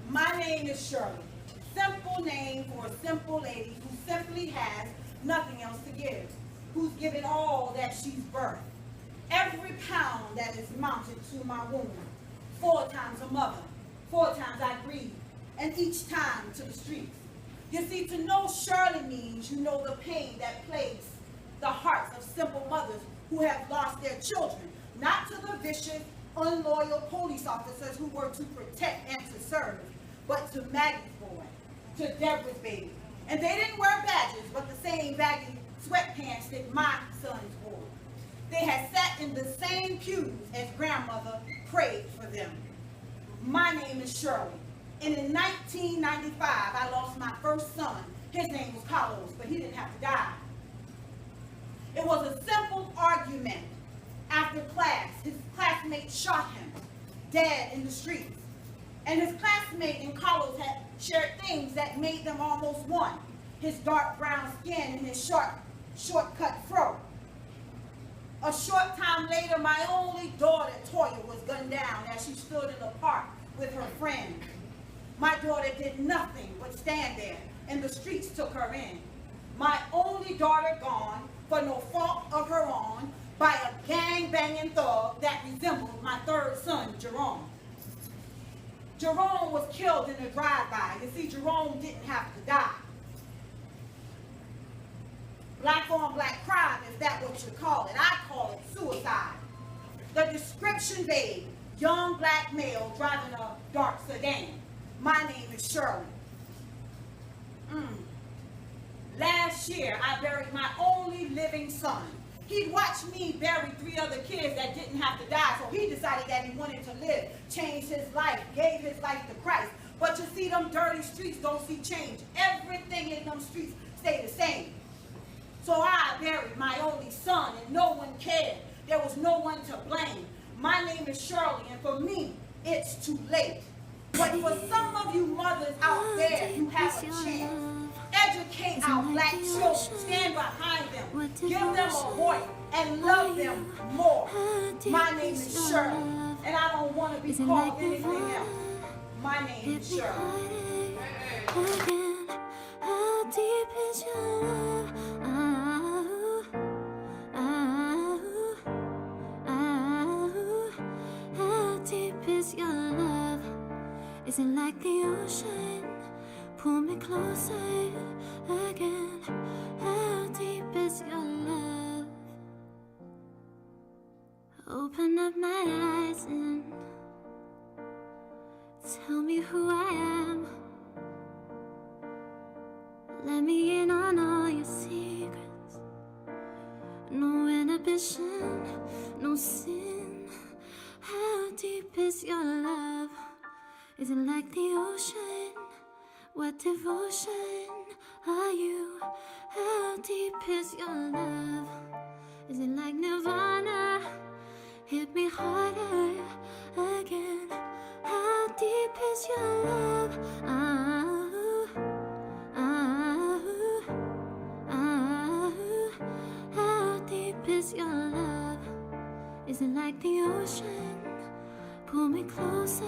My name is Shirley. Simple name for a simple lady who simply has nothing else to give, who's given all that she's birthed. Every pound that is mounted to my womb, 4 times a mother, 4 times I breathe, and each time to the streets. You see, to know Shirley means you know the pain that plagues the hearts of simple mothers who have lost their children, not to the vicious, unloyal police officers who were to protect and to serve, but to Maggie's boy, to Deborah's baby. And they didn't wear badges, but the same baggy sweatpants that my sons wore. They had sat in the same pews as grandmother prayed for them. My name is Shirley, and in 1995, I lost my first son. His name was Carlos, but he didn't have to die. It was a simple argument. After class, his classmate shot him, dead in the streets. And his classmate and Carlos had shared things that made them almost one. His dark brown skin and his short-cut fro. A short time later, my only daughter, Toya, was gunned down as she stood in the park with her friends. My daughter did nothing but stand there, and the streets took her in. My only daughter gone, for no fault of her own, by a gang-banging thug that resembled my third son, Jerome. Jerome was killed in a drive-by. You see, Jerome didn't have to die. Black on black crime, is that what you call it? I call it suicide. The description vague, young black male driving a dark sedan. My name is Shirley. Last year, I buried my only living son. He'd watched me bury 3 other kids that didn't have to die, so he decided that he wanted to live, changed his life, gave his life to Christ. But you see, them dirty streets don't see change. Everything in them streets stay the same. So I buried my only son, and no one cared. There was no one to blame. My name is Shirley, and for me, it's too late. But for some of you mothers out there, you have a chance. Educate our black children, stand behind them, give them a voice, and love them more. My name is Shirley, and I don't want to be called anything else. My name is Shirley. How deep is your love? How deep is your love? Is it like the ocean? Pull me closer again. How deep is your love? Open up my eyes and tell me who I am. Let me in on all your secrets. No inhibition, no sin. How deep is your love? Is it like the ocean? What devotion are you? How deep is your love? Is it like nirvana? Hit me harder again. How deep is your love? How deep is your love? Is it like the ocean? Pull me closer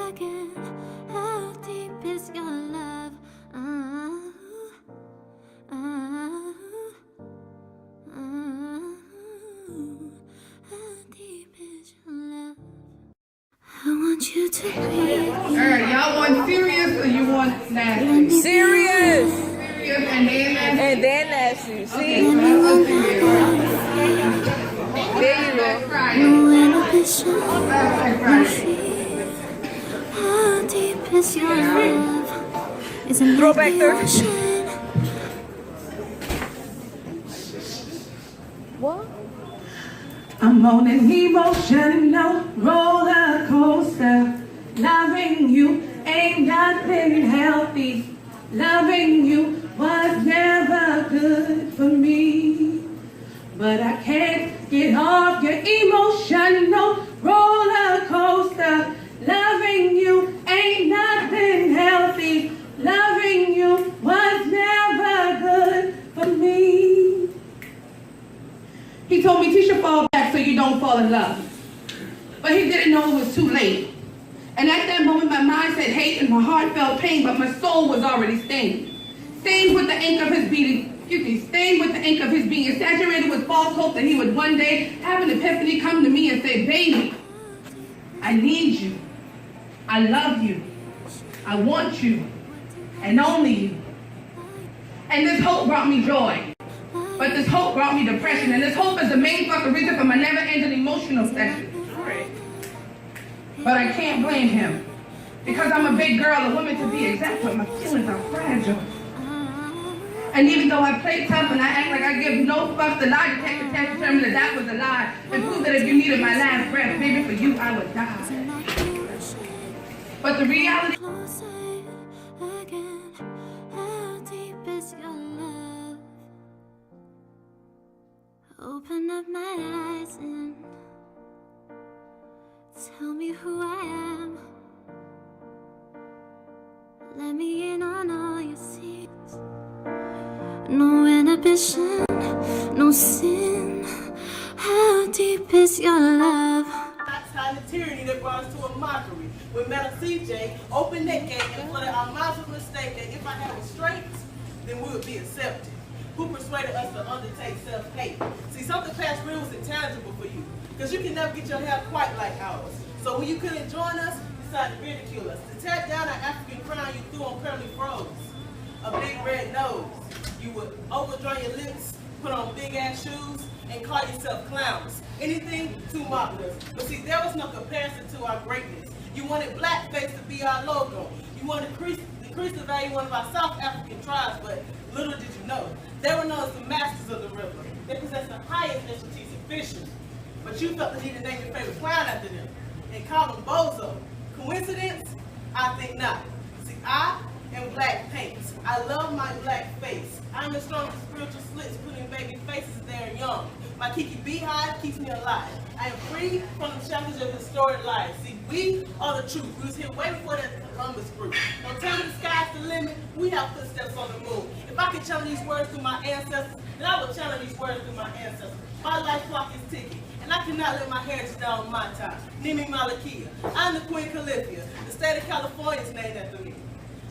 again. How deep is your love? How deep is your love? I want you to breathe. Alright, y'all want serious or you want nasty? Serious. Serious and then nasty. And then nasty. See? Okay, so that's what serious. There you go. No inhibition, no fear. How deep is your love? Is it like Throwback the Thursday. ocean? What? I'm on an emotional roller coaster. Loving you ain't nothing healthy. Loving you was never good for me. But I can't get off your emotional roller coaster. Loving you ain't nothing healthy. Loving you was never good for me. He told me, Tisha, fall back so you don't fall in love. But he didn't know it was too late. And at that moment, my mind said hate and my heart felt pain, but my soul was already stained. Stained with the ink of his being, stained with the ink of his being, saturated with false hope that he would one day have an epiphany come to me and say, baby, I need you. I love you. I want you. And only you. And this hope brought me joy. But this hope brought me depression. And this hope is the main fucking reason for my never-ending emotional session. But I can't blame him. Because I'm a big girl, a woman to be exact, but my feelings are fragile. And even though I play tough and I act like I give no fucks, the lie detector test determined that that was a lie. And proved that if you needed my last breath, baby, for you I would die. But the reality... Open up my eyes and tell me who I am. Let me in on all your secrets. No inhibition, no sin. How deep is your love? Outside the tyranny that brought us to a mockery. When Madam CJ opened that gate and flooded our mouths with mistake that if I had restraints, then we would be accepted. Who persuaded us to undertake self-hate? See, something past real was intangible for you, because you can never get your hair quite like ours. So when you couldn't join us, you decided to ridicule us. To tear down our African crown, you threw on curly froze, a big red nose. You would overdraw your lips, put on big-ass shoes, and call yourself clowns. Anything to mock us. But see, there was no comparison to our greatness. You wanted blackface to be our logo. You wanted to decrease the value of one of our South African tribes, but little did you know, they were known as the masters of the river. They possessed the highest expertise in fishing. But you felt the need to name your favorite clown after them and call them Bozo. Coincidence? I think not. See, I am black paint. I love my black face. I'm the strongest spiritual slits putting baby faces there young. My Kiki beehive keeps me alive. I am free from the shackles of distorted lies. See, we are the truth. We was here way before that Columbus group. Don't tell me the sky's the limit. We have footsteps on the moon. If I could channel these words through my ancestors, then I would channel these words through my ancestors. My life clock is ticking, and I cannot let my heritage down on my time. Nimi Malakia. I'm the Queen Califia. The state of California is named after me.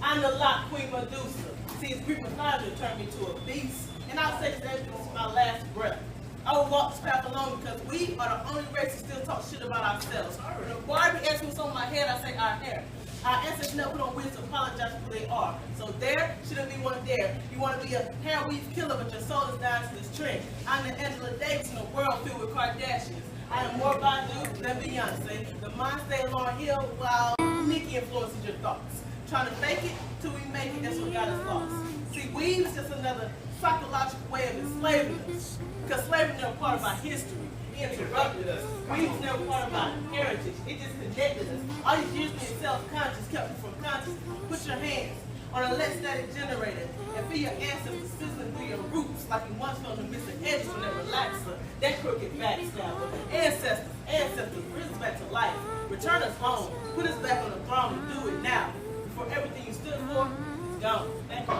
I'm the Lot Queen Medusa. See, it's Greek mythology turned me to a beast, and I'll say this evidence is my last breath. I will walk this path alone because we are the only race to still talk shit about ourselves. When a Barbie asks what's on my head, I say our hair. Our ancestors never put on wigs to apologize for who they are. So there shouldn't be one there. You want to be a hair weave killer, but your soul is dying to this trend. I'm the Angela Davis in a world filled with Kardashians. I am more Badu than Beyonce. The mind stay Lauryn Hill while Nicki influences your thoughts. Trying to fake it till we make it, that's what got us lost. See, weave is just another psychological way of enslaving us. Because slavery is never part of our history. It interrupted us. Weave was never part of our heritage. It just connected us. All these years being self-conscious kept you from conscious. Put your hands on a electrostatic generator and feel your ancestors sizzling through your roots like you once felt the missing edges when they relaxed her. That crooked backstabber. Ancestors, bring us back to life. Return us home. Put us back on the throne and do it now. Before everything you stood for is gone. Thank you.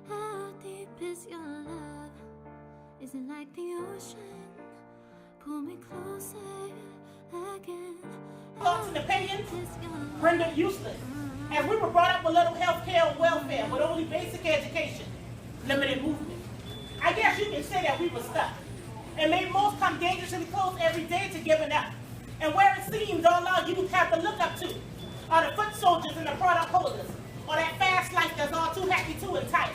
How deep is your love? Is it like the ocean? Pull me closer again. Thoughts and opinions rendered useless. And we were brought up with little health care and welfare, with only basic education, limited movement. I guess you can say that we were stuck. And made most come dangerously close every day to giving up. And where it seems all our youth have to look up to are the foot soldiers and the product holders, or that fast life that's all too happy to entice.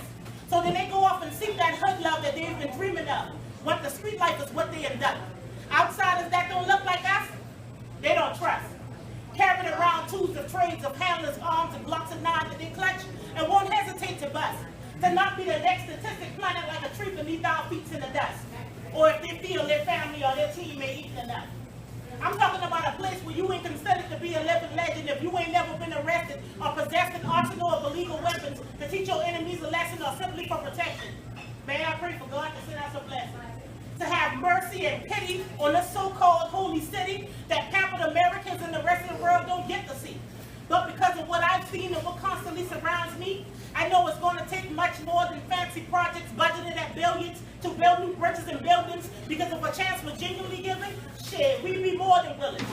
So then they go off and seek that hood love that they've been dreaming of. What the street life is what they end up. Outsiders that don't look like us, they don't trust. Carrying around tools of trades of handlers, arms, and blocks of knives that they clutch and won't hesitate to bust. To not be the next statistic planted like a tree beneath our feet in the dust. Or if they feel their family or their team ain't eating enough. I'm talking about a place where you ain't considered to be a living legend if you ain't never been arrested or possessed an arsenal of illegal weapons to teach your enemies a lesson or simply for protection. May I pray for God to send us a blessing. To have mercy and pity on this so-called holy city that pampered Americans and the rest of the world don't get to see. But because of what I've seen and what constantly surrounds me, I know it's going to take much more than fancy projects budgeted at billions to build new bridges and buildings, because if a chance was genuinely given, shit, we'd be more than willing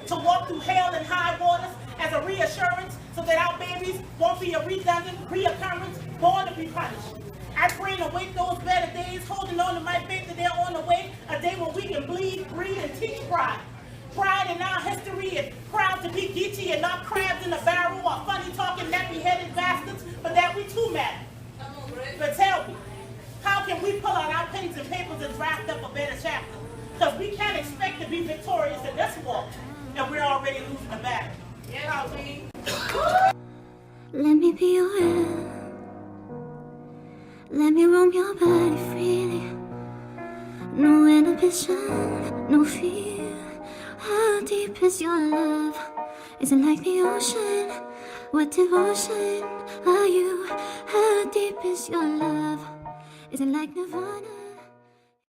to walk through hell and high waters as a reassurance so that our babies won't be a redundant reoccurrence, born to be punished. I pray to wait those better days, holding on to my faith that they're on the way, a day when we can bleed, breathe, and teach pride. Pride in our history and proud to be Geechee and not crabs in a barrel or funny talking nappy-headed bastards, but that we too matter. But tell me, how can we pull out our pens and papers and draft up a better chapter? Because we can't expect to be victorious in this war, and we're already losing the battle. Yeah, Alvin. Let me be your hand. Let me roam your body freely. No inhibition, no fear. How deep is your love? Is it like the ocean? What devotion are you? How deep is your love? Is it like Nirvana?